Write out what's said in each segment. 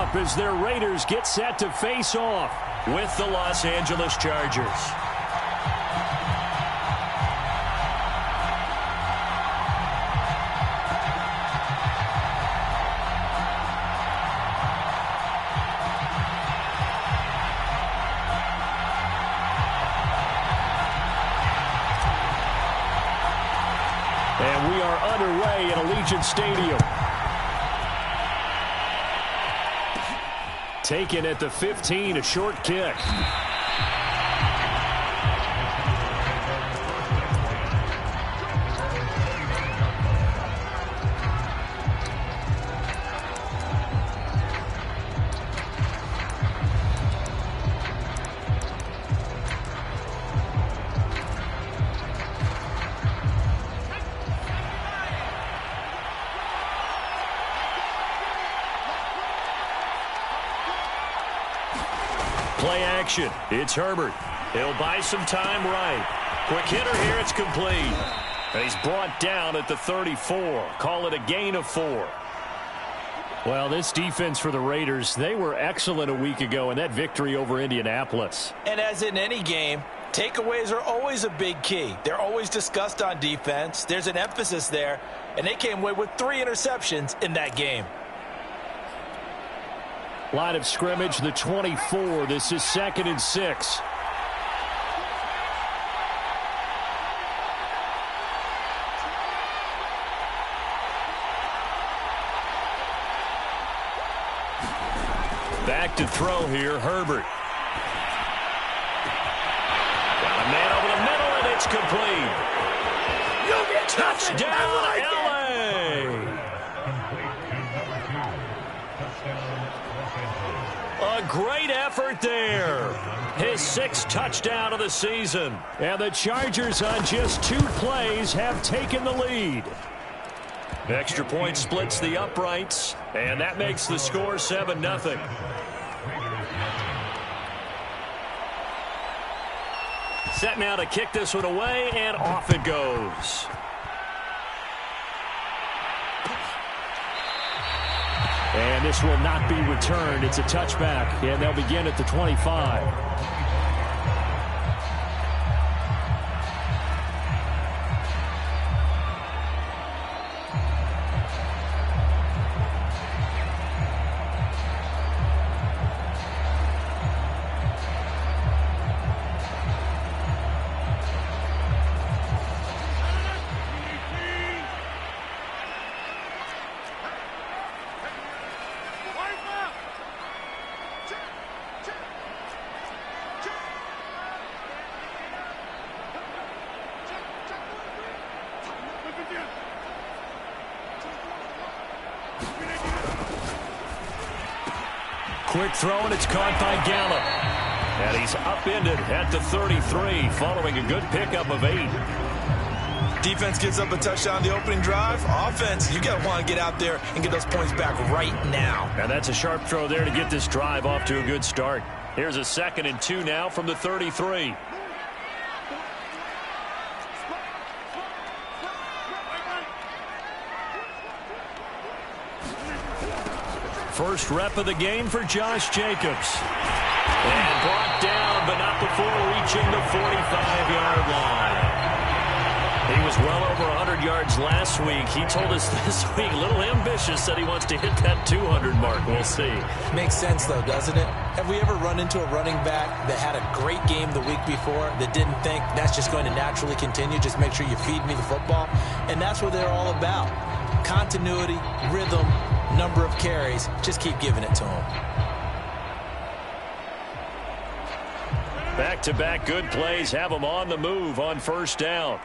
up as their Raiders get set to face off with the Los Angeles Chargers. And we are underway at Allegiant Stadium. Taken at the 15, a short kick. Play action. It's Herbert. He'll buy some time right. Quick hitter here. It's complete. And he's brought down at the 34. Call it a gain of 4. Well, this defense for the Raiders, they were excellent a week ago in that victory over Indianapolis. And as in any game, takeaways are always a big key. They're always discussed on defense. There's an emphasis there. And they came away with 3 interceptions in that game. Line of scrimmage, the 24. This is 2nd and 6. Back to throw here, Herbert. Got a man over the middle, and it's complete. Touchdown, LA! A great effort there. His 6th touchdown of the season. And the Chargers on just 2 plays have taken the lead. Extra point splits the uprights, and that makes the score 7-0. Set now to kick this one away, and off it goes. And this will not be returned. It's a touchback, and they'll begin at the 25. Quick throw, and it's caught by Gallup. And he's upended at the 33 following a good pickup of 8. Defense gives up a touchdown the opening drive. Offense, you got to want to get out there and get those points back right now. And that's a sharp throw there to get this drive off to a good start. Here's a 2nd and 2 now from the 33. First rep of the game for Josh Jacobs. And brought down, but not before reaching the 45-yard line. He was well over 100 yards last week. He told us this week, a little ambitious, said he wants to hit that 200 mark. We'll see. Makes sense, though, doesn't it? Have we ever run into a running back that had a great game the week before that didn't think that's just going to naturally continue? Just make sure you feed me the football. And that's what they're all about. Continuity, rhythm, number of carries. Just keep giving it to him. Back-to-back good plays have him on the move on first down.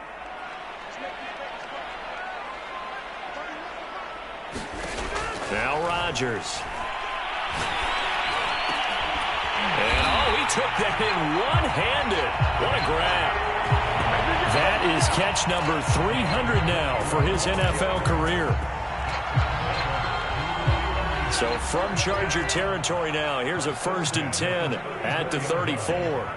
Now Rodgers. And, he took that in one-handed. What a grab. That is catch number 300 now for his NFL career. So from Charger territory now, here's a 1st and 10 at the 34.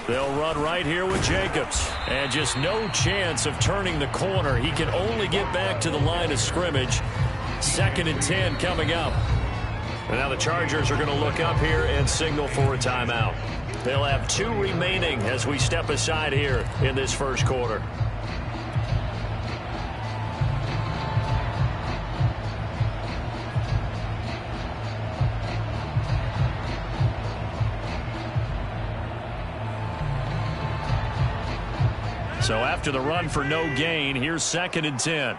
They'll run right here with Jacobs. And just no chance of turning the corner. He can only get back to the line of scrimmage. 2nd and 10 coming up. And now the Chargers are going to look up here and signal for a timeout. They'll have 2 remaining as we step aside here in this first quarter. So after the run for no gain, here's 2nd and 10.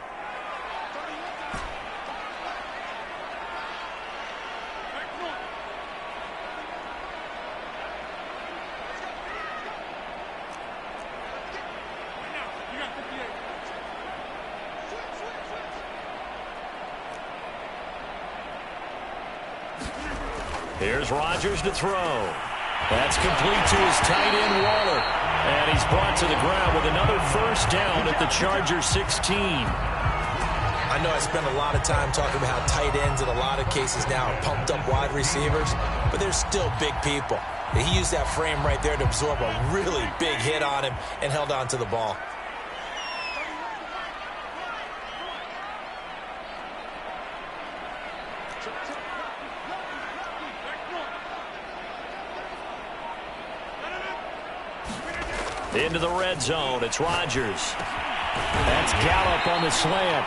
Here's Rodgers to throw. That's complete to his tight end, Waller. And he's brought to the ground with another first down at the Chargers 16. I know I spent a lot of time talking about how tight ends in a lot of cases now are pumped up wide receivers, but they're still big people. And he used that frame right there to absorb a really big hit on him and held on to the ball. Into the red zone. It's Rodgers. That's Gallup on the slant.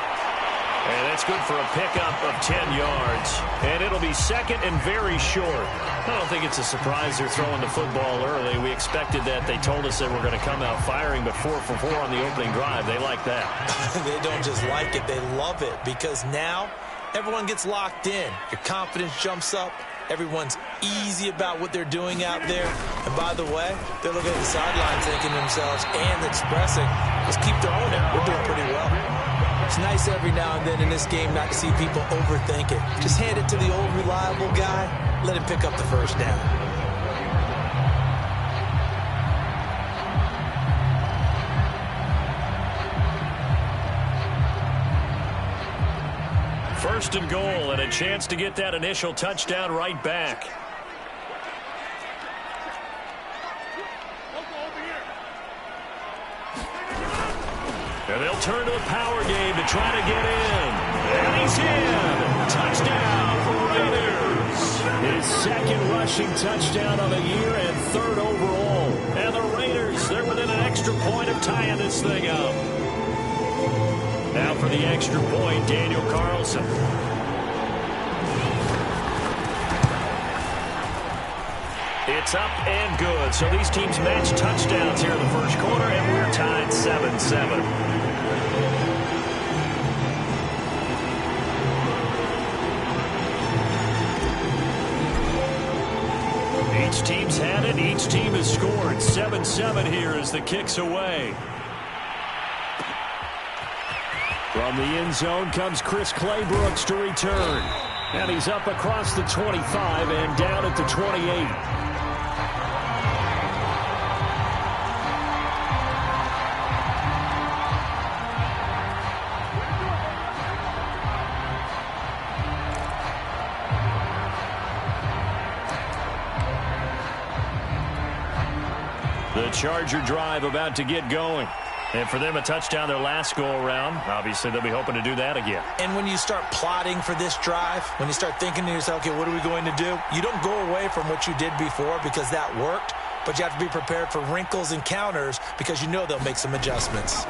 And that's good for a pickup of 10 yards. And it'll be 2nd and very short. I don't think it's a surprise they're throwing the football early. We expected that. They told us they were going to come out firing, but 4 for 4 on the opening drive. They like that. They don't just like it. They love it because now everyone gets locked in. Your confidence jumps up. Everyone's easy about what they're doing out there. And by the way, they're looking at the sideline thinking to themselves and expressing, let's keep throwing it. We're doing pretty well. It's nice every now and then in this game not to see people overthink it. Just hand it to the old reliable guy. Let him pick up the first down. First and goal, and a chance to get that initial touchdown right back. And they'll turn to the power game to try to get in. And he's in. Touchdown for Raiders. His 2nd rushing touchdown of the year and 3rd overall. And the Raiders, they're within an extra point of tying this thing up. Now for the extra point, Daniel Carlson. It's up and good. So these teams match touchdowns here in the first quarter, and we're tied 7-7. Each team's had it. Each team has scored. 7-7 here as the kick's away. From the end zone comes Chris Claybrooks to return. And he's up across the 25 and down at the 28. The Charger drive about to get going. And for them, a touchdown their last go-around. Obviously, they'll be hoping to do that again. And when you start plotting for this drive, when you start thinking to yourself, okay, what are we going to do? You don't go away from what you did before because that worked, but you have to be prepared for wrinkles and counters because you know they'll make some adjustments.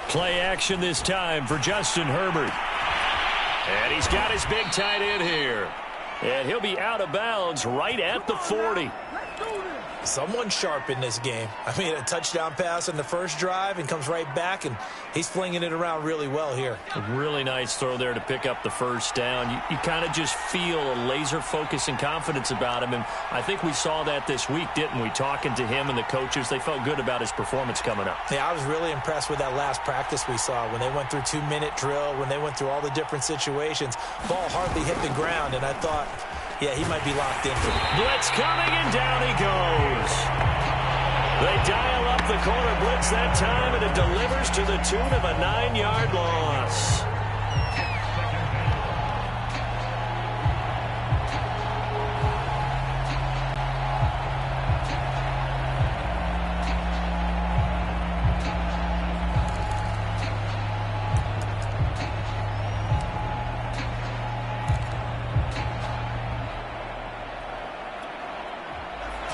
Play action this time for Justin Herbert. And he's got his big tight end here. And he'll be out of bounds right at the 40. Someone sharp in this game. I mean, a touchdown pass on the first drive and comes right back, and he's flinging it around really well here. A really nice throw there to pick up the first down. You kind of just feel a laser focus and confidence about him, and I think we saw that this week, didn't we? Talking to him and the coaches, they felt good about his performance coming up. Yeah, I was really impressed with that last practice we saw when they went through 2-minute drill, when they went through all the different situations. Ball hardly hit the ground, and I thought, yeah, he might be locked in for it. Blitz coming, and down he goes. They dial up the corner blitz that time, and it delivers to the tune of a 9-yard loss.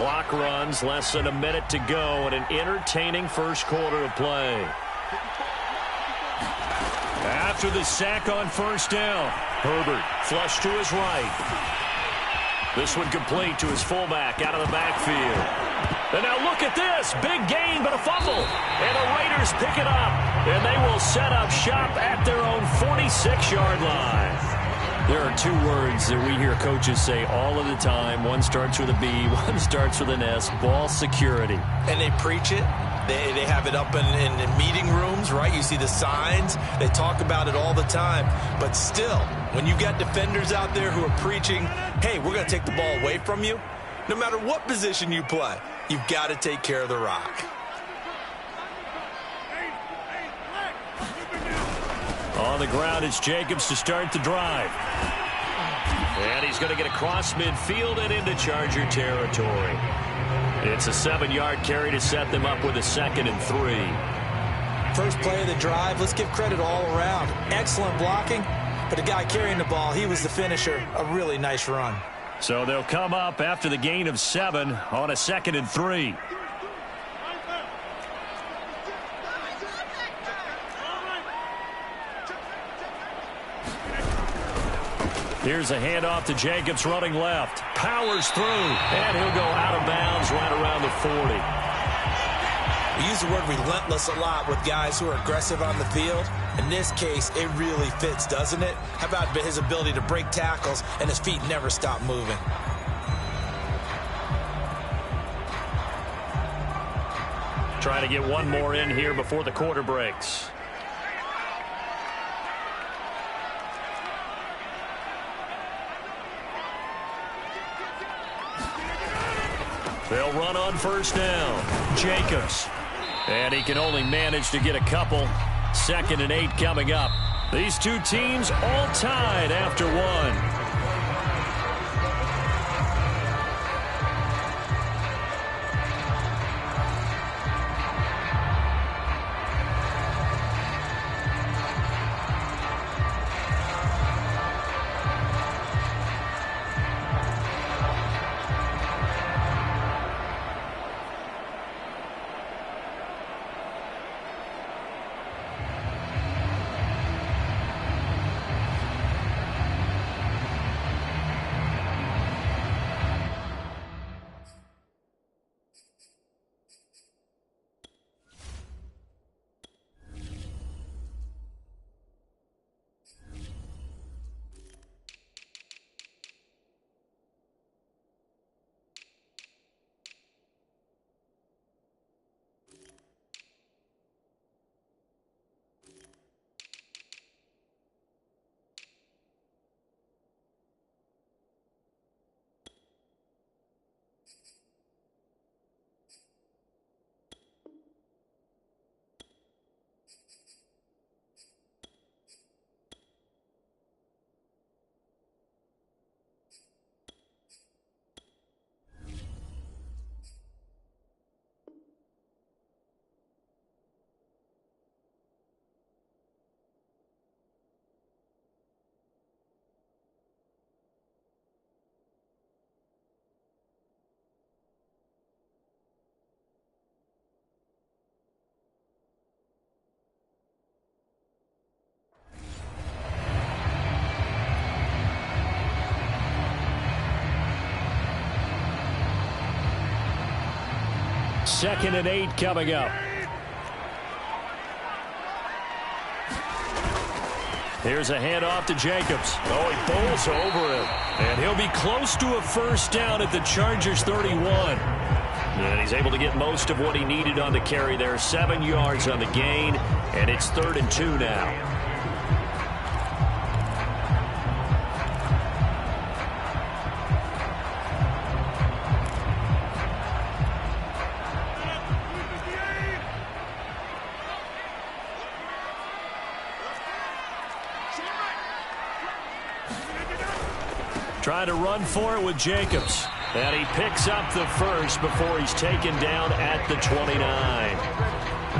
Clock runs, less than a minute to go, and an entertaining first quarter of play. After the sack on first down, Herbert flush to his right. This one complete to his fullback out of the backfield. And now look at this. Big gain, but a fumble. And the Raiders pick it up. And they will set up shop at their own 46-yard line. There are two words that we hear coaches say all of the time. One starts with a B, one starts with an S. Ball security. And they preach it. They have it up in meeting rooms, right? You see the signs. They talk about it all the time. But still, when you got defenders out there who are preaching, hey, we're going to take the ball away from you, no matter what position you play, you've got to take care of the rock. On the ground, it's Jacobs to start the drive. And he's going to get across midfield and into Charger territory. It's a 7-yard carry to set them up with a 2nd and 3. First play of the drive, let's give credit all around. Excellent blocking, but the guy carrying the ball, he was the finisher. A really nice run. So they'll come up after the gain of 7 on a 2nd and 3. Here's a handoff to Jacobs running left. Powers through. And he'll go out of bounds right around the 40. We use the word relentless a lot with guys who are aggressive on the field. In this case, it really fits, doesn't it? How about his ability to break tackles and his feet never stop moving? Trying to get one more in here before the quarter breaks. They'll run on first down. Jacobs. And he can only manage to get a couple. 2nd and 8 coming up. These two teams all tied after one. Second and 8 coming up. Here's a handoff to Jacobs. Oh, he bowls over him. And he'll be close to a first down at the Chargers 31. And he's able to get most of what he needed on the carry there. 7 yards on the gain. And it's 3rd and 2 now. Trying to run for it with Jacobs. And he picks up the first before he's taken down at the 29.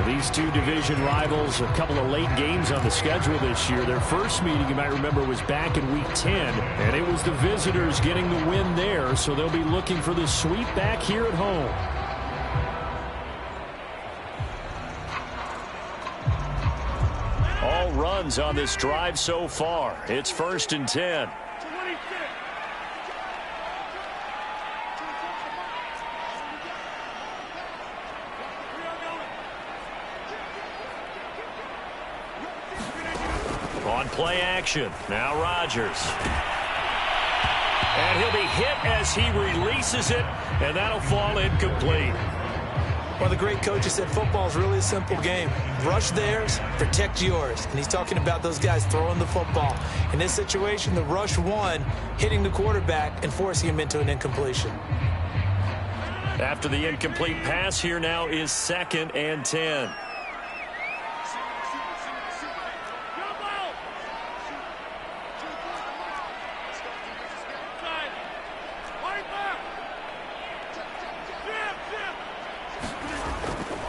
These two division rivals, a couple of late games on the schedule this year. Their first meeting, you might remember, was back in Week 10, and it was the visitors getting the win there, so they'll be looking for the sweep back here at home. All runs on this drive so far. It's 1st and 10. On play action, now Rodgers. And he'll be hit as he releases it, and that'll fall incomplete. One of the great coaches said football is really a simple game. Rush theirs, protect yours. And he's talking about those guys throwing the football. In this situation, the rush won, hitting the quarterback and forcing him into an incompletion. After the incomplete pass, here now is 2nd and 10.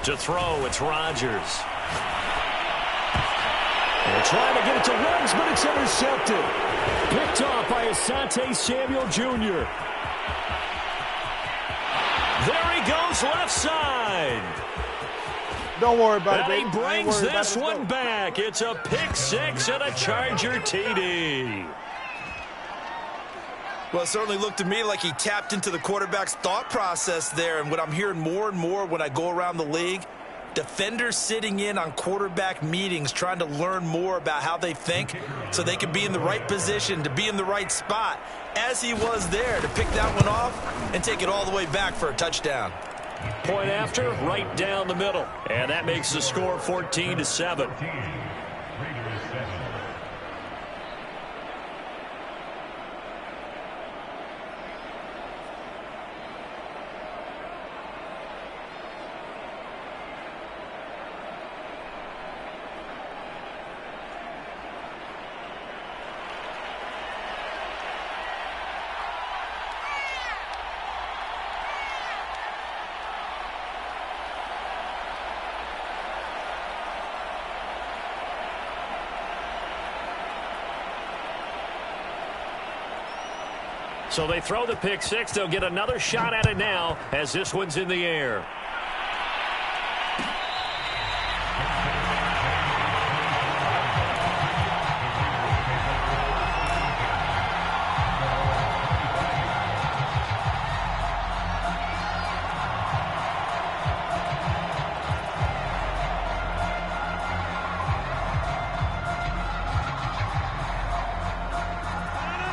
To throw, it's Rodgers. And trying to get it to Ruggs, but it's intercepted. Picked off by Asante Samuel Jr. There he goes, left side. Don't worry about it, baby. And he brings this one back. It's a pick six and a Charger TD. Well, it certainly looked to me like he tapped into the quarterback's thought process there. And what I'm hearing more and more when I go around the league, defenders sitting in on quarterback meetings trying to learn more about how they think so they can be in the right position to be in the right spot, as he was there to pick that one off and take it all the way back for a touchdown. Point after, right down the middle. And that makes the score 14-7. So they throw the pick six. They'll get another shot at it now as this one's in the air.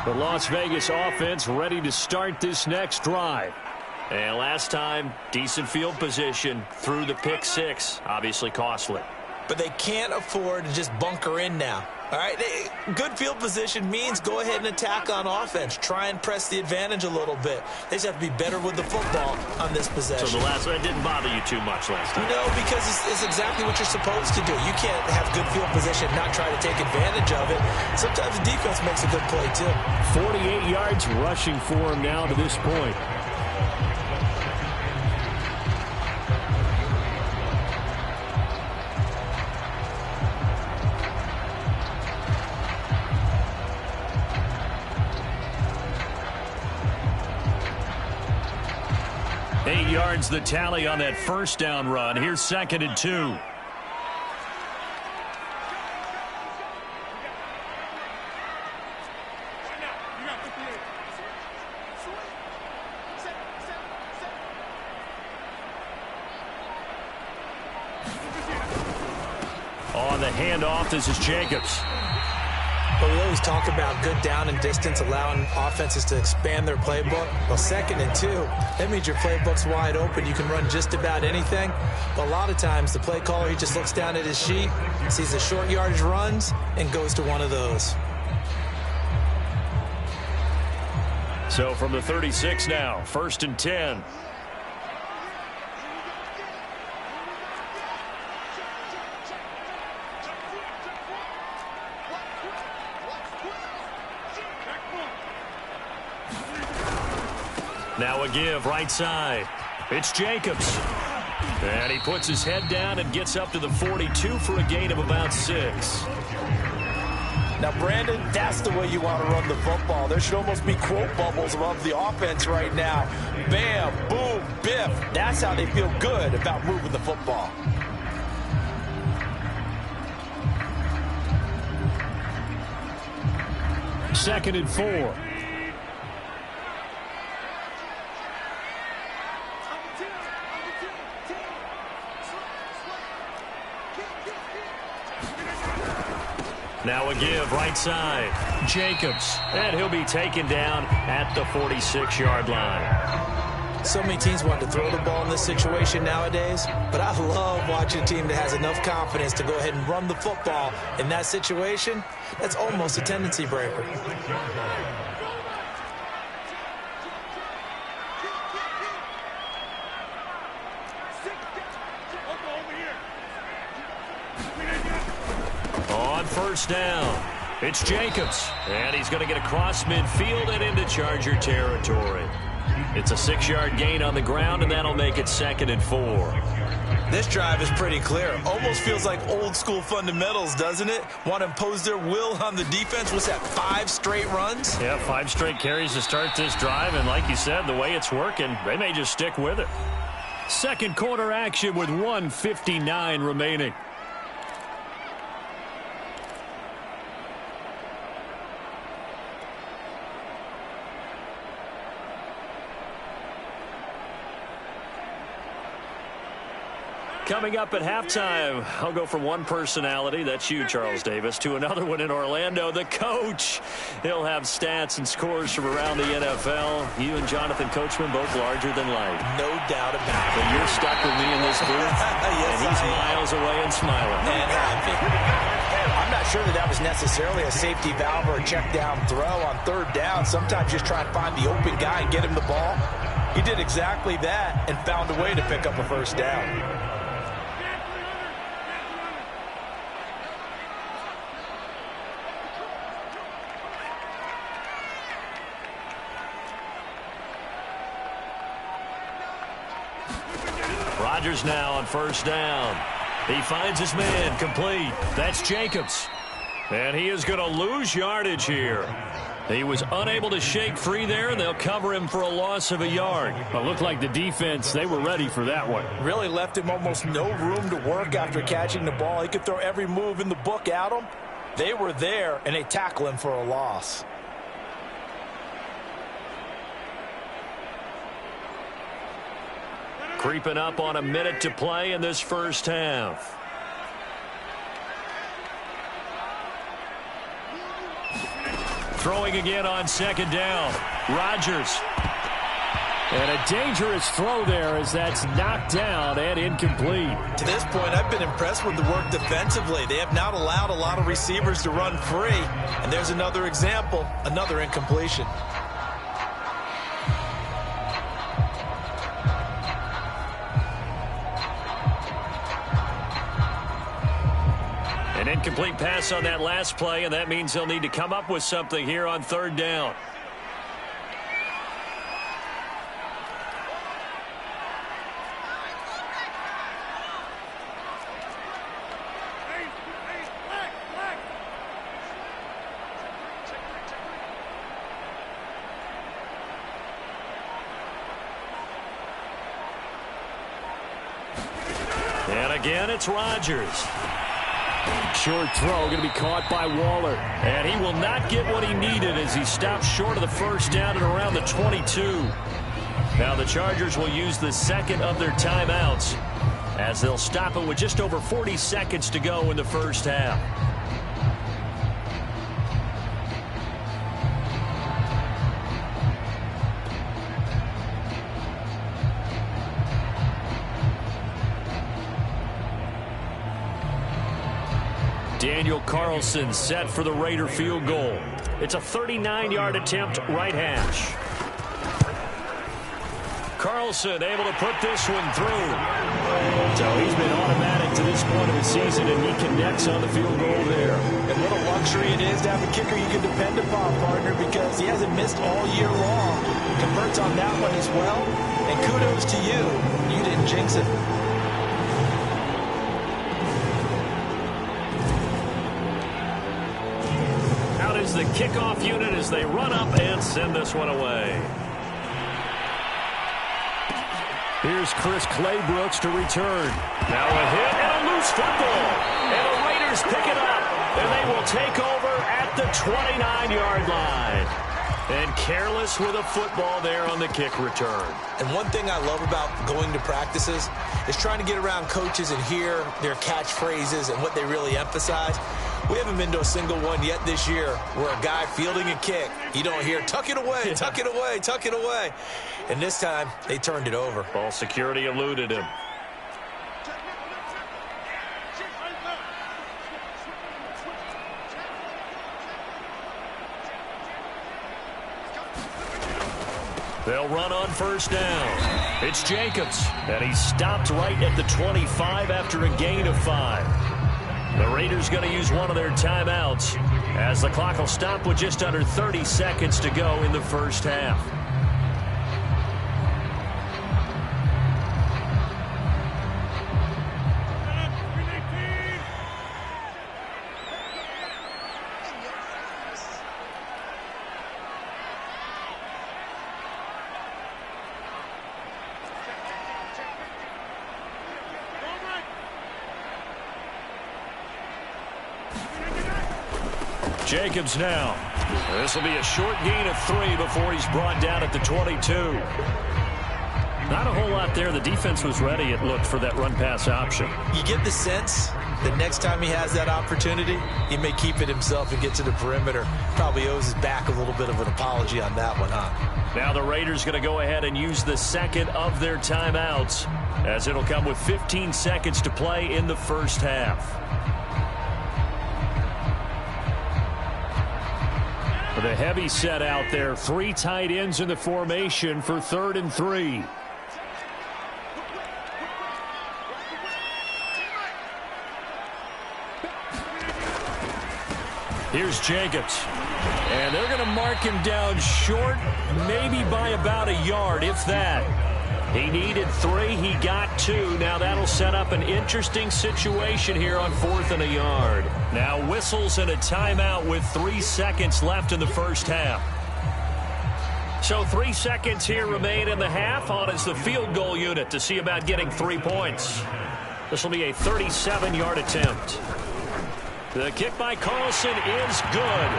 The Las Vegas offense ready to start this next drive. And last time, decent field position through the pick six. Obviously costly. But they can't afford to just bunker in now. All right, good field position means go ahead and attack on offense. Try and press the advantage a little bit. They just have to be better with the football on this possession. So that didn't bother you too much last time? No, because it's exactly what you're supposed to do. You can't have good field position and not try to take advantage of it. Sometimes the defense makes a good play, too. 48 yards rushing for him now to this point. Yards the tally on that first down run. Here's 2nd and 2. On the handoff, this is Jacobs. But we always talk about good down and distance, allowing offenses to expand their playbook. Well, 2nd and 2, that means your playbook's wide open. You can run just about anything. But a lot of times, the play caller, he just looks down at his sheet, sees the short yardage runs, and goes to one of those. So from the 36 now, 1st and 10. Now a give right side. It's Jacobs. And he puts his head down and gets up to the 42 for a gain of about 6. Now, Brandon, that's the way you want to run the football. There should almost be quote bubbles above the offense right now. Bam, boom, biff. That's how they feel good about moving the football. Second and 4. Now a give right side. Jacobs. And he'll be taken down at the 46-yard line. So many teams want to throw the ball in this situation nowadays, but I love watching a team that has enough confidence to go ahead and run the football in that situation. That's almost a tendency breaker. On first down, it's Jacobs. And he's going to get across midfield and into Charger territory. It's a 6-yard gain on the ground, and that'll make it second and 4. This drive is pretty clear. Almost feels like old school fundamentals, doesn't it? Want to impose their will on the defense. What's that, 5 straight runs? Yeah, 5 straight carries to start this drive, and like you said, the way it's working, they may just stick with it. Second quarter action with 1:59 remaining. Coming up at halftime, I'll go from one personality, that's you, Charles Davis, to another one in Orlando, the coach. He'll have stats and scores from around the NFL. You and Jonathan Coachman both larger than life. No doubt about it. But you're stuck with me in this booth, yes, and he's miles away and smiling. And I'm not sure that was necessarily a safety valve or a check down throw on third down. Sometimes just try and find the open guy and get him the ball. He did exactly that and found a way to pick up a first down. Rodgers now on first down. He finds his man complete. That's Jacobs. And he is going to lose yardage here. He was unable to shake free there, and they'll cover him for a loss of a yard. But looked like the defense, they were ready for that one. Really left him almost no room to work after catching the ball. He could throw every move in the book at him. They were there, and they tackle him for a loss. Creeping up on a minute to play in this first half. Throwing again on second down. Rodgers. And a dangerous throw there as that's knocked down and incomplete. To this point, I've been impressed with the work defensively. They have not allowed a lot of receivers to run free. And there's another example, another incompletion. An incomplete pass on that last play, and that means they'll need to come up with something here on third down. And again, it's Rodgers. Short throw going to be caught by Waller. And he will not get what he needed as he stops short of the first down at around the 22. Now the Chargers will use the second of their timeouts as they'll stop it with just over 40 seconds to go in the first half. Daniel Carlson set for the Raider field goal. It's a 39-yard attempt, right hash. Carlson able to put this one through. So he's been automatic to this point of the season, and he connects on the field goal there. And what a luxury it is to have a kicker you can depend upon, partner, because he hasn't missed all year long. Converts on that one as well. And kudos to you. You didn't jinx it. the kickoff unit as they run up and send this one away. Here's Chris Claybrooks to return. Now a hit and a loose football. And the Raiders pick it up. And they will take over at the 29-yard line. And careless with a football there on the kick return. And one thing I love about going to practices is trying to get around coaches and hear their catchphrases and what they really emphasize. We haven't been to a single one yet this year where a guy fielding a kick, you don't hear, tuck it away, tuck it away, tuck it away. And this time, they turned it over. Ball security eluded him. They'll run on first down. It's Jacobs, and he's stopped right at the 25 after a gain of 5. The Raiders going to use one of their timeouts as the clock will stop with just under 30 seconds to go in the first half. Jacobs now. This will be a short gain of 3 before he's brought down at the 22. Not a whole lot there. The defense was ready, it looked, for that run-pass option. You get the sense that next time he has that opportunity, he may keep it himself and get to the perimeter. Probably owes his back a little bit of an apology on that one, huh? Now the Raiders going to go ahead and use the second of their timeouts, as it'll come with 15 seconds to play in the first half. The heavy set out there. 3 tight ends in the formation for 3rd and 3. Here's Jacobs. And they're going to mark him down short, maybe by about a yard, if that. He needed 3. He got 2. Now that'll set up an interesting situation here on 4th and a yard. Now whistles and a timeout with 3 seconds left in the first half. So 3 seconds here remain in the half. On is the field goal unit to see about getting 3 points. This will be a 37-yard attempt. The kick by Carlson is good.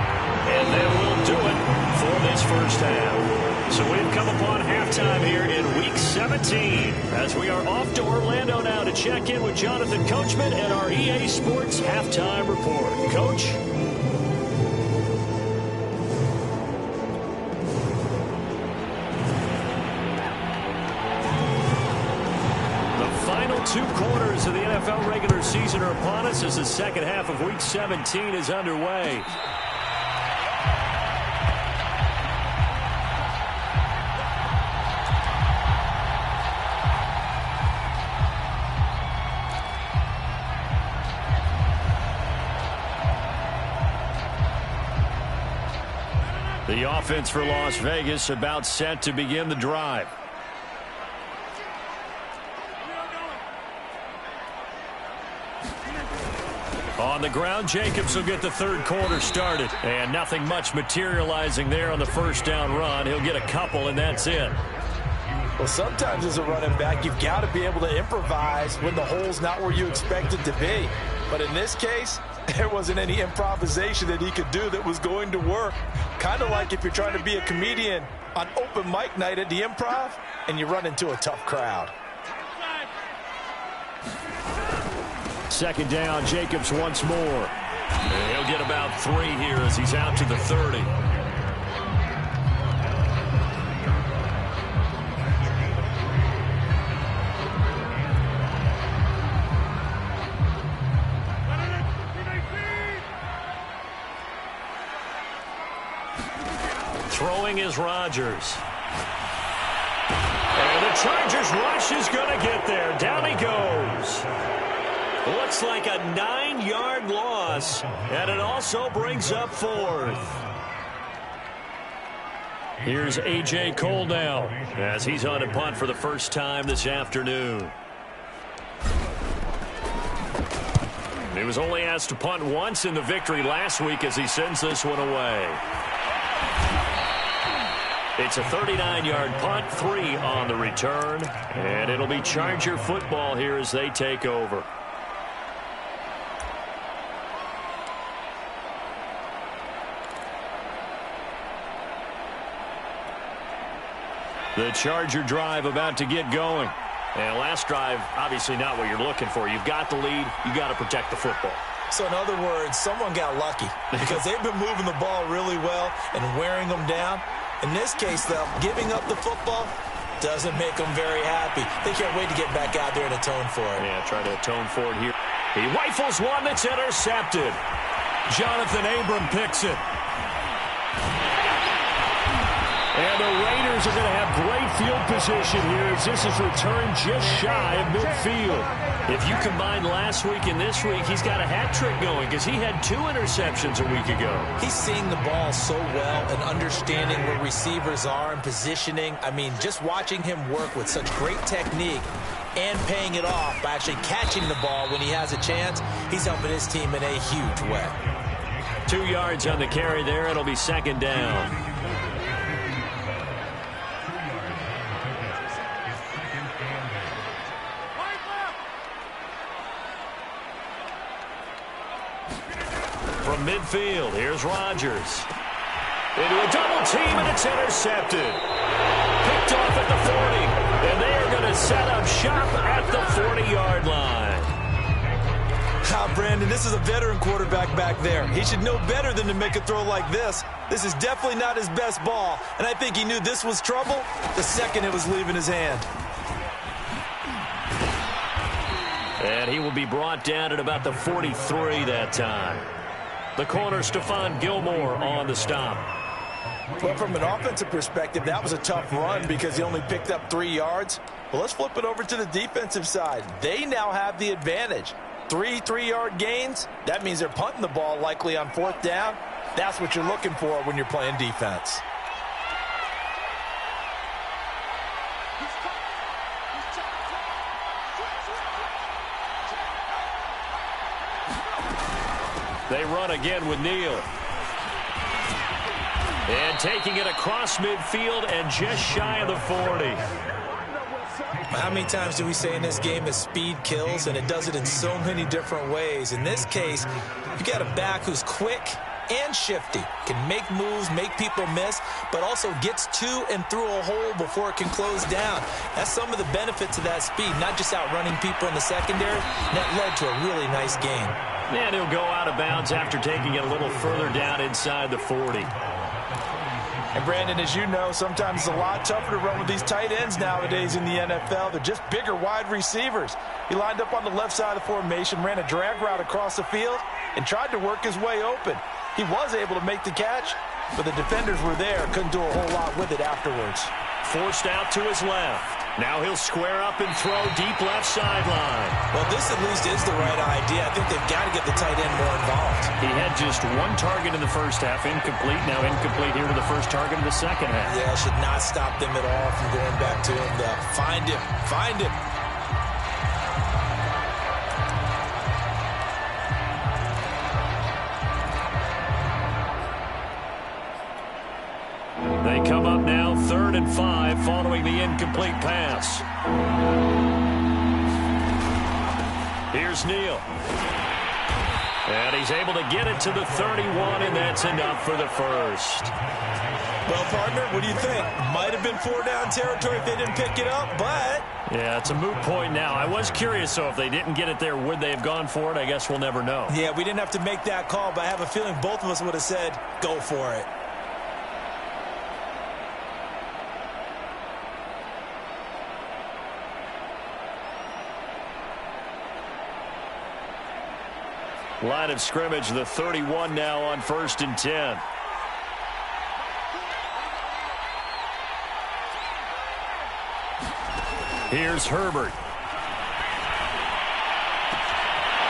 And that will do it for this first half. So we've come upon halftime here in Week 17 as we are off to Orlando now to check in with Jonathan Coachman and our EA Sports Halftime Report. Coach? The final 2 quarters of the NFL regular season are upon us as the second half of Week 17 is underway. The offense for Las Vegas about set to begin the drive. On the ground, Jacobs will get the 3rd quarter started. And nothing much materializing there on the first down run. He'll get a couple, and that's it. Well, sometimes as a running back, you've got to be able to improvise when the hole's not where you expect it to be. But in this case, there wasn't any improvisation that he could do that was going to work. Kind of like if you're trying to be a comedian on open mic night at the Improv and you run into a tough crowd. Second down, Jacobs once more. And he'll get about 3 here as he's out to the 30. Throwing is Rodgers. And the Chargers rush is going to get there. Down he goes. Looks like a 9-yard loss, and it also brings up 4th. Here's A.J. Cole now as he's on a punt for the first time this afternoon. He was only asked to punt once in the victory last week as he sends this one away. It's a 39-yard punt, 3 on the return, and it'll be Charger football here as they take over. The Charger drive about to get going. And last drive, obviously not what you're looking for. You've got the lead. You've got to protect the football. So in other words, someone got lucky because they've been moving the ball really well and wearing them down. In this case, though, giving up the football doesn't make them very happy. They can't wait to get back out there and atone for it. Yeah, try to atone for it here. He rifles one that's intercepted. Jonathan Abram picks it. And the Raiders are going to have great field position here as this is returned just shy of midfield. If you combine last week and this week, he's got a hat trick going because he had 2 interceptions a week ago. He's seeing the ball so well and understanding where receivers are and positioning. I mean, just watching him work with such great technique and paying it off by actually catching the ball when he has a chance, he's helping his team in a huge way. 2 yards on the carry there. It'll be second down. From midfield, here's Rodgers. Into a double team, and it's intercepted. Picked off at the 40, and they are going to set up shop at the 40-yard line. Brandon, this is a veteran quarterback back there. He should know better than to make a throw like this. This is definitely not his best ball, and I think he knew this was trouble the second it was leaving his hand. And he will be brought down at about the 43 that time. The corner, Stephon Gilmore, on the stop. Well, from an offensive perspective, that was a tough run because he only picked up 3 yards. Well, let's flip it over to the defensive side. They now have the advantage. 3 3-yard gains, that means they're punting the ball likely on 4th down. That's what you're looking for when you're playing defense. They run again with Neal. And taking it across midfield and just shy of the 40. How many times do we say in this game that speed kills, and it does it in so many different ways? In this case, you've got a back who's quick and shifty, can make moves, make people miss, but also gets to and through a hole before it can close down. That's some of the benefits of that speed, not just outrunning people in the secondary. That led to a really nice game. And he'll go out of bounds after taking it a little further down inside the 40. And Brandon, as you know, sometimes it's a lot tougher to run with these tight ends nowadays in the NFL. They're just bigger wide receivers. He lined up on the left side of the formation, ran a drag route across the field, and tried to work his way open. He was able to make the catch, but the defenders were there, couldn't do a whole lot with it afterwards. Forced out to his left. Now he'll square up and throw deep left sideline. Well, this at least is the right idea. I think they've got to get the tight end more involved. He had just 1 target in the first half, incomplete. Now incomplete here with the first target in the second half. Yeah, it should not stop them at all from going back to him. Find him. Find him. They come up now 3rd and 5 following the incomplete pass. Here's Neal. And he's able to get it to the 31, and that's enough for the first. Well, partner, what do you think? Might have been 4-down territory if they didn't pick it up, but... Yeah, it's a moot point now. I was curious, so if they didn't get it there, would they have gone for it? I guess we'll never know. Yeah, we didn't have to make that call, but I have a feeling both of us would have said, go for it. Line of scrimmage, the 31 now on 1st and 10. Here's Herbert.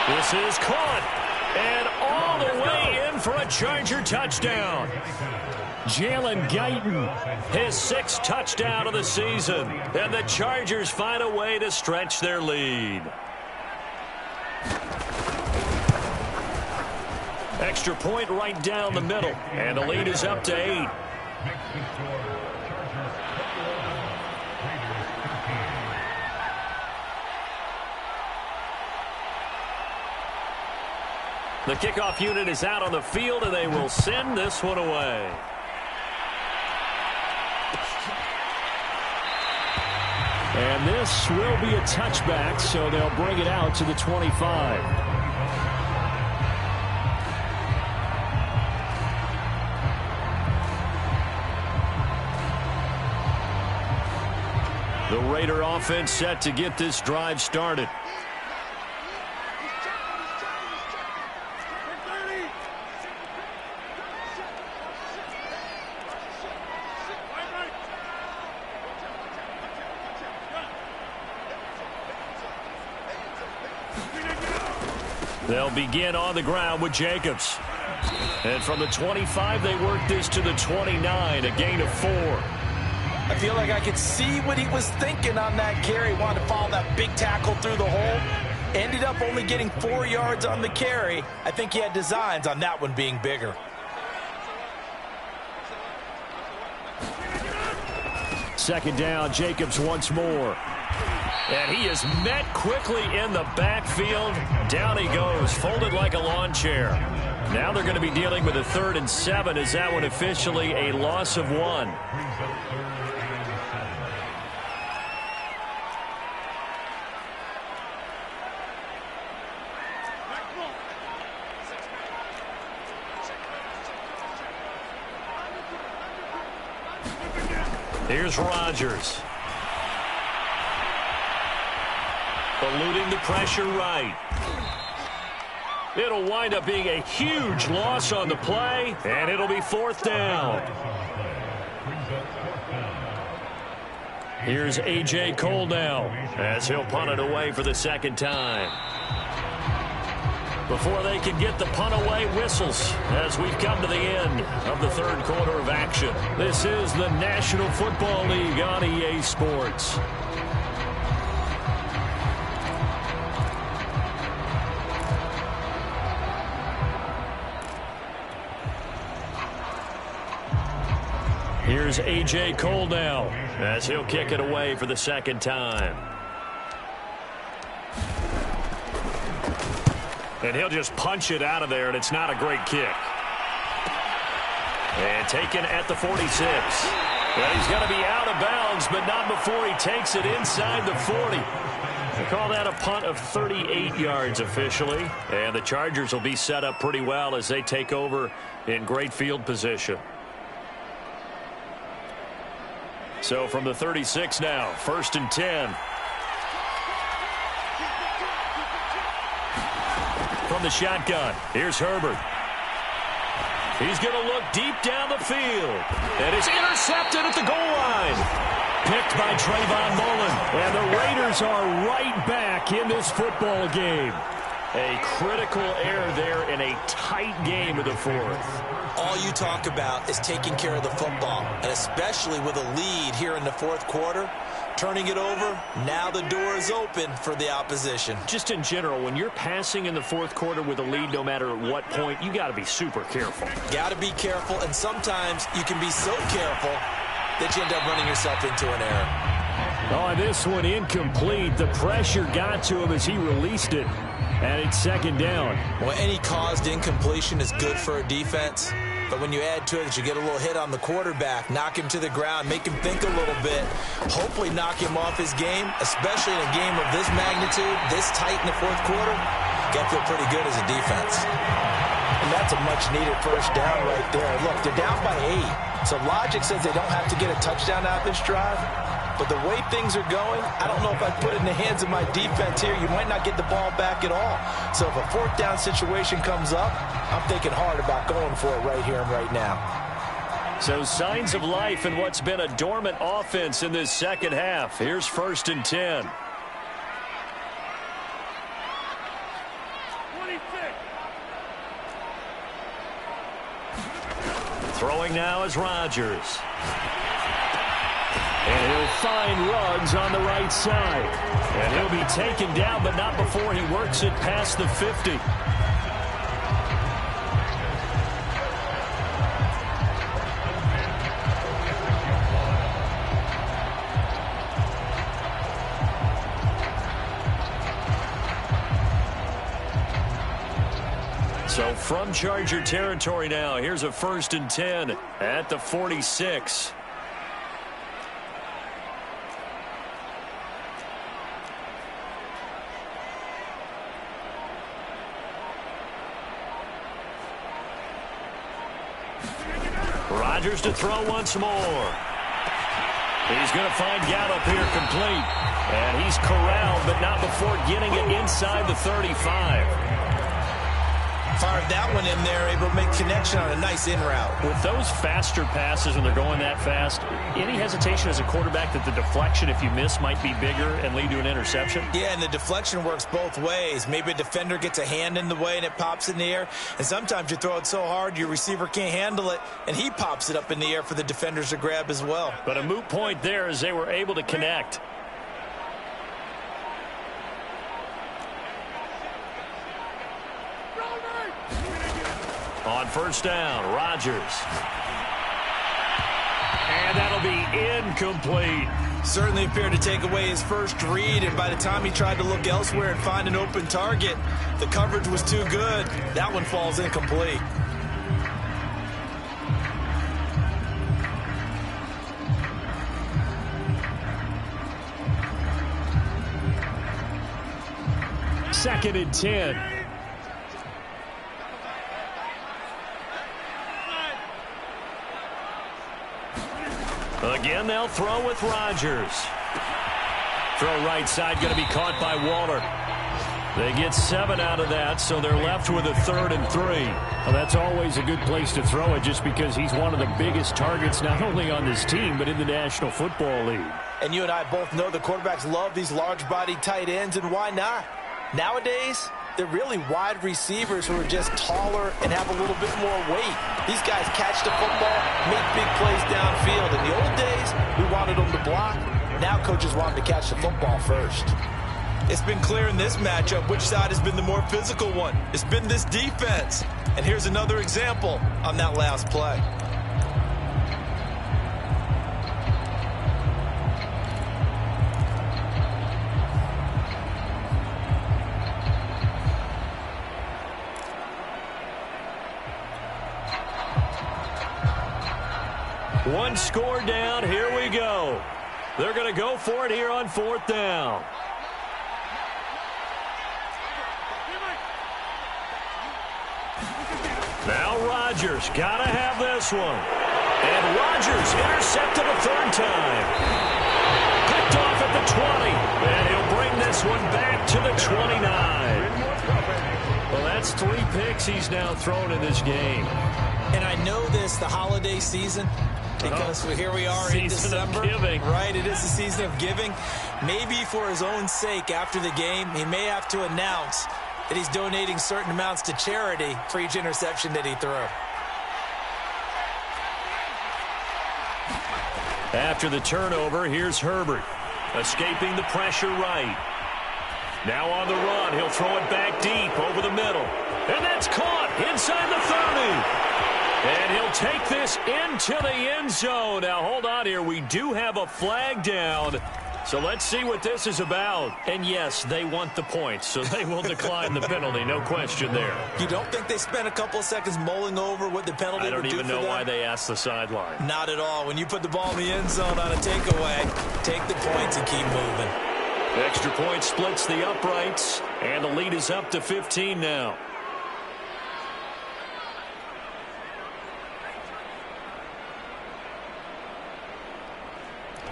This is caught. And all the way in for a Charger touchdown. Jalen Guyton, his 6th touchdown of the season. And the Chargers find a way to stretch their lead. Extra point right down the middle. And the lead is up to 8. The kickoff unit is out on the field, and they will send this one away. And this will be a touchback, so they'll bring it out to the 25. The Raider offense set to get this drive started. They'll begin on the ground with Jacobs. And from the 25, they work this to the 29, a gain of 4. I feel like I could see what he was thinking on that carry. Wanted to follow that big tackle through the hole. Ended up only getting 4 yards on the carry. I think he had designs on that one being bigger. Second down, Jacobs once more. And he is met quickly in the backfield. Down he goes, folded like a lawn chair. Now they're going to be dealing with a 3rd and 7. Is that one officially a loss of 1? Here's Rodgers. Eluding the pressure right. It'll wind up being a huge loss on the play, and it'll be 4th down. Here's A.J. Cole now as he'll punt it away for the 2nd time. Before they can get the punt away, whistles as we've come to the end of the 3rd quarter of action. This is the National Football League on EA Sports. Here's A.J. Cole now as he'll kick it away for the 2nd time. And he'll just punch it out of there, and it's not a great kick. And taken at the 46. Well, he's going to be out of bounds, but not before he takes it inside the 40. They call that a punt of 38 yards officially. And the Chargers will be set up pretty well as they take over in great field position. So from the 36 now, 1st and 10. From the shotgun, here's Herbert. He's going to look deep down the field. And it's intercepted at the goal line. Picked by Trayvon Mullen. And the Raiders are right back in this football game. A critical error there in a tight game of the 4th. All you talk about is taking care of the football, and especially with a lead here in the 4th quarter. Turning it over, now the door is open for the opposition. Just in general, when you're passing in the 4th quarter with a lead, no matter at what point, you got to be super careful. Got to be careful, and sometimes you can be so careful that you end up running yourself into an error. Oh, this one incomplete. The pressure got to him as he released it, and it's 2nd down. Well, any caused incompletion is good for a defense. But when you add to it that you get a little hit on the quarterback, knock him to the ground, make him think a little bit, hopefully knock him off his game, especially in a game of this magnitude, this tight in the 4th quarter, got to feel pretty good as a defense. And that's a much-needed 1st down right there. Look, they're down by 8. So logic says they don't have to get a touchdown out of this drive. But the way things are going, I don't know if I put it in the hands of my defense here. You might not get the ball back at all. So if a 4th down situation comes up, I'm thinking hard about going for it right here and right now. So signs of life in what's been a dormant offense in this 2nd half. Here's 1st and 10. Throwing now is Rodgers. And he'll find Ruggs on the right side. And he'll be taken down, but not before he works it past the 50. So from Charger territory now, here's a 1st and 10 at the 46. Rodgers to throw once more. He's going to find Gallup here complete. And he's corralled, but not before getting it inside the 35. Fired that one in there, able to make connection on a nice in route. With those faster passes when they're going that fast, any hesitation as a quarterback that the deflection, if you miss, might be bigger and lead to an interception? Yeah, and the deflection works both ways. Maybe a defender gets a hand in the way and it pops in the air. And sometimes you throw it so hard your receiver can't handle it, and he pops it up in the air for the defenders to grab as well. But a moot point there as they were able to connect. On 1st down, Rodgers. And that'll be incomplete. Certainly appeared to take away his first read, and by the time he tried to look elsewhere and find an open target, the coverage was too good. That one falls incomplete. Second and 10. Again, they'll throw with Rodgers. Throw right side, going to be caught by Waller. They get 7 out of that, so they're left with a 3rd and 3. Well, that's always a good place to throw it just because he's one of the biggest targets not only on this team but in the National Football League. And you and I both know the quarterbacks love these large-bodied tight ends, and why not? Nowadays, they're really wide receivers who are just taller and have a little bit more weight. These guys catch the football, make big plays downfield. In the old days, we wanted them to block. Now coaches want them to catch the football first. It's been clear in this matchup which side has been the more physical one. It's been this defense. And here's another example on that last play. One score down. Here we go. They're going to go for it here on 4th down. Now Rodgers got to have this one. And Rodgers intercepted a 3rd time. Picked off at the 20. And he'll bring this one back to the 29. Well, that's 3 picks he's now thrown in this game. And I know this, the holiday season, because here we are in December. Right, it is the season of giving. Maybe for his own sake after the game, he may have to announce that he's donating certain amounts to charity for each interception that he threw. After the turnover, here's Herbert. Escaping the pressure right. Now on the run, he'll throw it back deep over the middle. And that's caught inside the 30. And he'll take this into the end zone. Now, hold on here. We do have a flag down. So let's see what this is about. And, yes, they want the points, so they will decline the penalty. No question there. You don't think they spent a couple of seconds mulling over what the penalty would do for them? I don't even know why they asked the sideline. Not at all. When you put the ball in the end zone on a takeaway, take the points and keep moving. Extra point splits the uprights, and the lead is up to 15 now.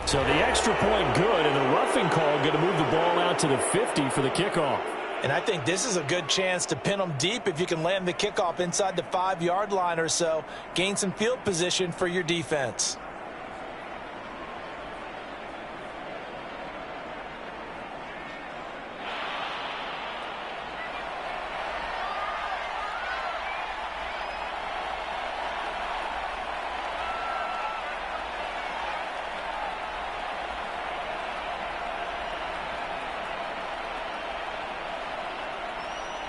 So the extra point good, and the roughing call going to move the ball out to the 50 for the kickoff. And I think this is a good chance to pin them deep if you can land the kickoff inside the 5-yard line or so. Gain some field position for your defense.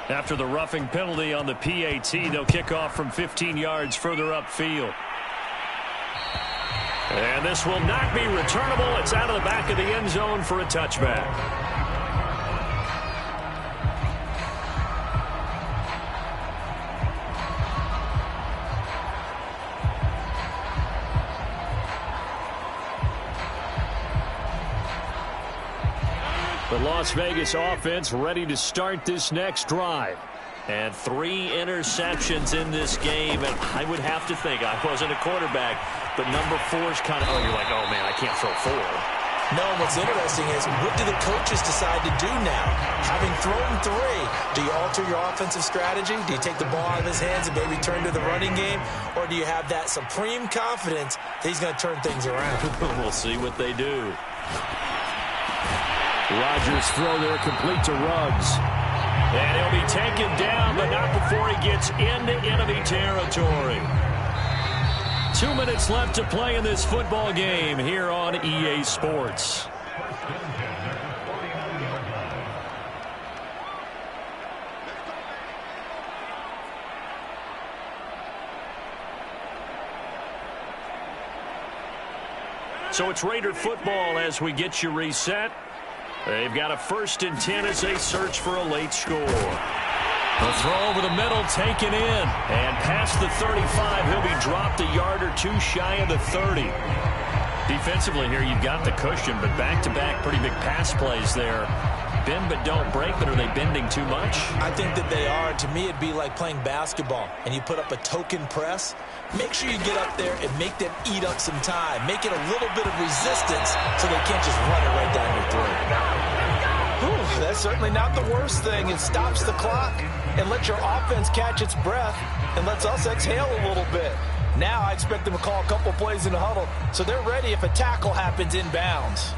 After the roughing penalty on the PAT, they'll kick off from 15 yards further upfield. And this will not be returnable. It's out of the back of the end zone for a touchback. The Las Vegas offense ready to start this next drive. And 3 interceptions in this game. And I would have to think, I wasn't a quarterback, but number 4 is kind of, you're like, oh, man, I can't throw 4. No, what's interesting is, what do the coaches decide to do now? Having thrown 3, do you alter your offensive strategy? Do you take the ball out of his hands and maybe turn to the running game? Or do you have that supreme confidence that he's going to turn things around? We'll see what they do. Rodgers throw there complete to Ruggs. And he'll be taken down, but not before he gets into enemy territory. 2 minutes left to play in this football game here on EA Sports. So it's Raider football as we get you reset. They've got a 1st and 10 as they search for a late score. The throw over the middle taken in. And past the 35, he'll be dropped a yard or 2 shy of the 30. Defensively here, you've got the cushion, but back-to-back pretty big pass plays there. Bend but don't break, but are they bending too much? I think that they are. To me, it'd be like playing basketball, and you put up a token press. Make sure you get up there and make them eat up some time. Make it a little bit of resistance so they can't just run it right down your throat. Whew, that's certainly not the worst thing. It stops the clock and lets your offense catch its breath and lets us exhale a little bit. Now I expect them to call a couple plays in the huddle so they're ready if a tackle happens inbounds.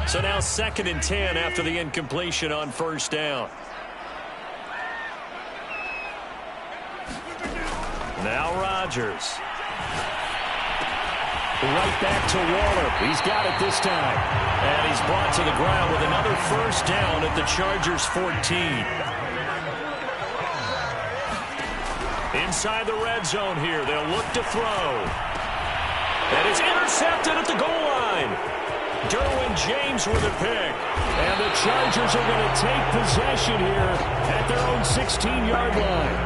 So now 2nd and 10 after the incompletion on 1st down. Now Rodgers. Right back to Waller. He's got it this time. And he's brought to the ground with another 1st down at the Chargers 14. Inside the red zone here. They'll look to throw. And it's intercepted at the goal line. Derwin James with a pick. And the Chargers are going to take possession here at their own 16-yard line.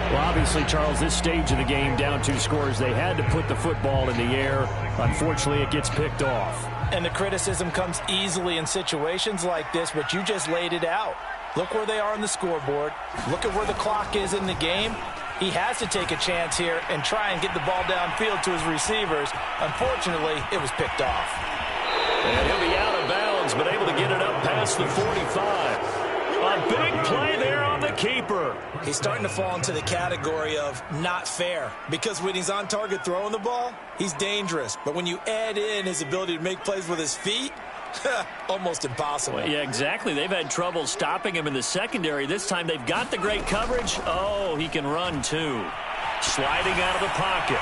Well, obviously, Charles, this stage of the game, down 2 scores, they had to put the football in the air. Unfortunately, it gets picked off. And the criticism comes easily in situations like this, but you just laid it out. Look where they are on the scoreboard. Look at where the clock is in the game. He has to take a chance here and try and get the ball downfield to his receivers. Unfortunately, it was picked off. And he'll be out of bounds, but able to get it up past the 45. A big play there on the keeper. He's starting to fall into the category of not fair, because when he's on target throwing the ball, he's dangerous. But when you add in his ability to make plays with his feet, almost impossible. Well, yeah, exactly. They've had trouble stopping him in the secondary. This time they've got the great coverage. Oh, he can run too. Sliding out of the pocket.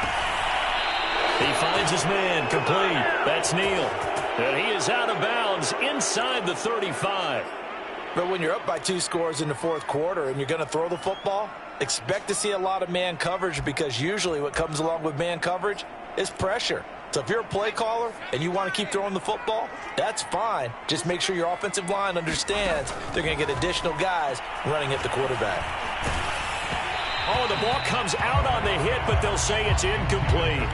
He finds his man, complete. That's Neal. And he is out of bounds inside the 35. But when you're up by 2 scores in the 4th quarter and you're going to throw the football, expect to see a lot of man coverage, because usually what comes along with man coverage is pressure. So if you're a play caller and you want to keep throwing the football, that's fine. Just make sure your offensive line understands they're going to get additional guys running at the quarterback. Oh, the ball comes out on the hit, but they'll say it's incomplete.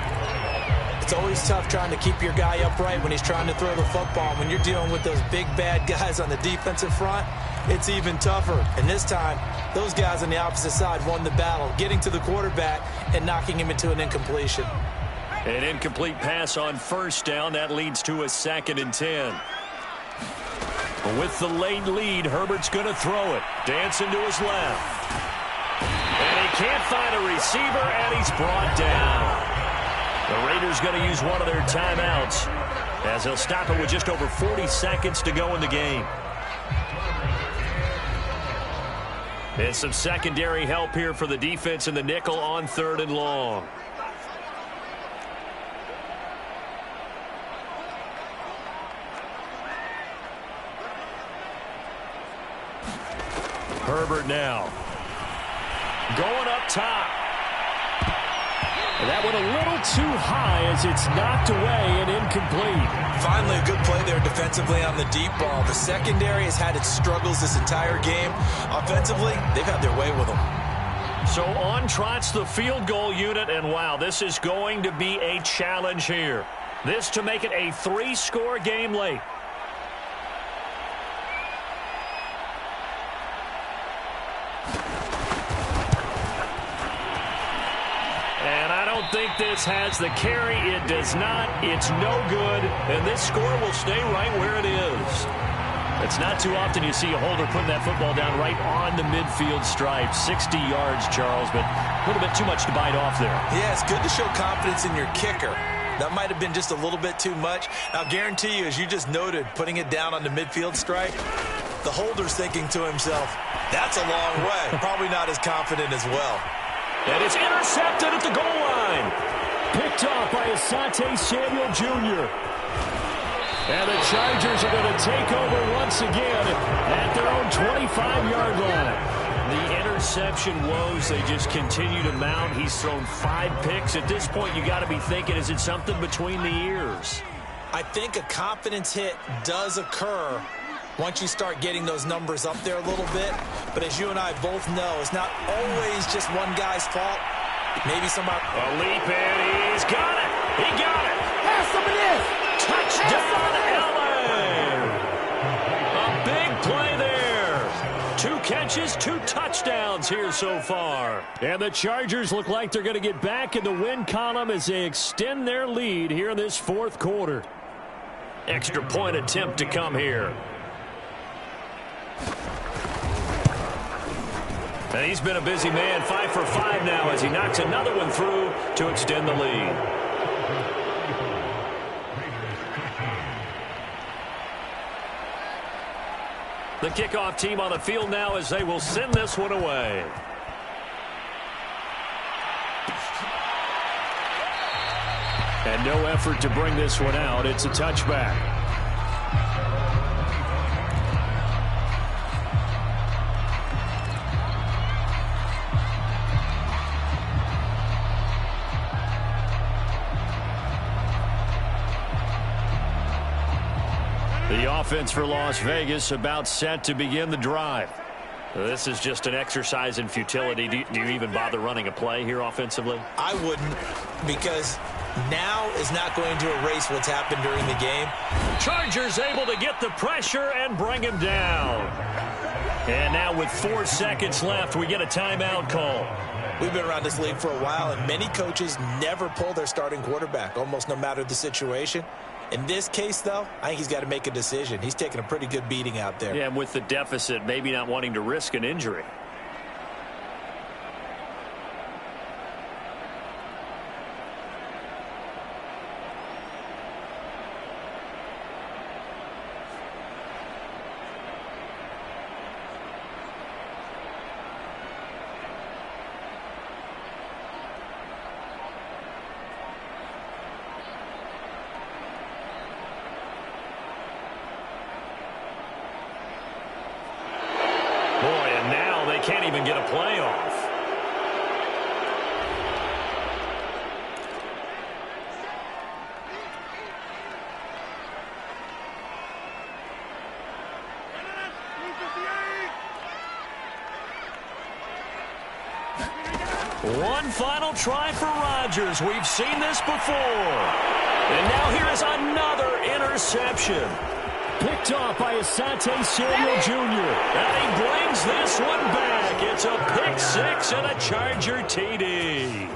It's always tough trying to keep your guy upright when he's trying to throw the football. When you're dealing with those big, bad guys on the defensive front, it's even tougher. And this time, those guys on the opposite side won the battle, getting to the quarterback and knocking him into an incompletion. An incomplete pass on 1st down. That leads to a 2nd and 10. With the late lead, Herbert's going to throw it. Dancing to his left. And he can't find a receiver, and he's brought down. The Raiders going to use one of their timeouts, as they'll stop it with just over 40 seconds to go in the game. And some secondary help here for the defense in the nickel on 3rd and long. Herbert now. Going up top. And that went a little too high as it's knocked away and incomplete. Finally, a good play there defensively on the deep ball. The secondary has had its struggles this entire game. Offensively, they've had their way with them. So on trots the field goal unit, and wow, this is going to be a challenge here. This to make it a 3-score game late. think this has the carry. It does not. It's no good. And this score will stay right where it is. It's not too often you see a holder putting that football down right on the midfield stripe. 60 yards, Charles, but a little bit too much to bite off there. Yeah, it's good to show confidence in your kicker. That might have been just a little bit too much. I'll guarantee you, as you just noted, putting it down on the midfield stripe, the holder's thinking to himself, that's a long way. Probably not as confident as well. And it's intercepted at the goal line. Picked off by Asante Samuel Jr. And the Chargers are going to take over once again at their own 25-yard line. The interception woes, they just continue to mount. He's thrown 5 picks. At this point, you got to be thinking, is it something between the ears? I think a confidence hit does occur once you start getting those numbers up there a little bit. But as you and I both know, it's not always just one guy's fault. Maybe somebody... A leap in. He's got it. He got it. Have some of this. Touchdown, Allen. A big play there. 2 catches, 2 touchdowns here so far. And the Chargers look like they're going to get back in the win column as they extend their lead here in this 4th quarter. Extra point attempt to come here. And he's been a busy man, 5 for 5 now as he knocks another one through to extend the lead. The kickoff team on the field now as they will send this one away. And no effort to bring this one out. It's a touchback. The offense for Las Vegas about set to begin the drive. This is just an exercise in futility. Do you even bother running a play here offensively? I wouldn't, because now is not going to erase what's happened during the game. Chargers able to get the pressure and bring him down. And now with 4 seconds left, we get a timeout call. We've been around this league for a while, and many coaches never pull their starting quarterback, almost no matter the situation. In this case, though, I think he's got to make a decision. He's taking a pretty good beating out there. Yeah, and with the deficit, maybe not wanting to risk an injury. Can't even get a play off. One final try for Rodgers. We've seen this before. And now here is another interception. Picked off by Asante Samuel Jr. And he brings this one back. It's a pick 6 and a Charger TD.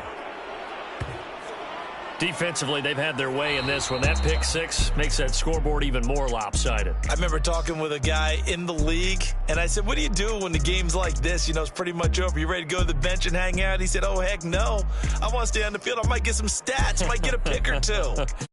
Defensively, they've had their way in this one. That pick 6 makes that scoreboard even more lopsided. I remember talking with a guy in the league, and I said, what do you do when the game's like this? You know, it's pretty much over. You ready to go to the bench and hang out? He said, oh, heck no. I want to stay on the field. I might get some stats. Might get a pick or 2.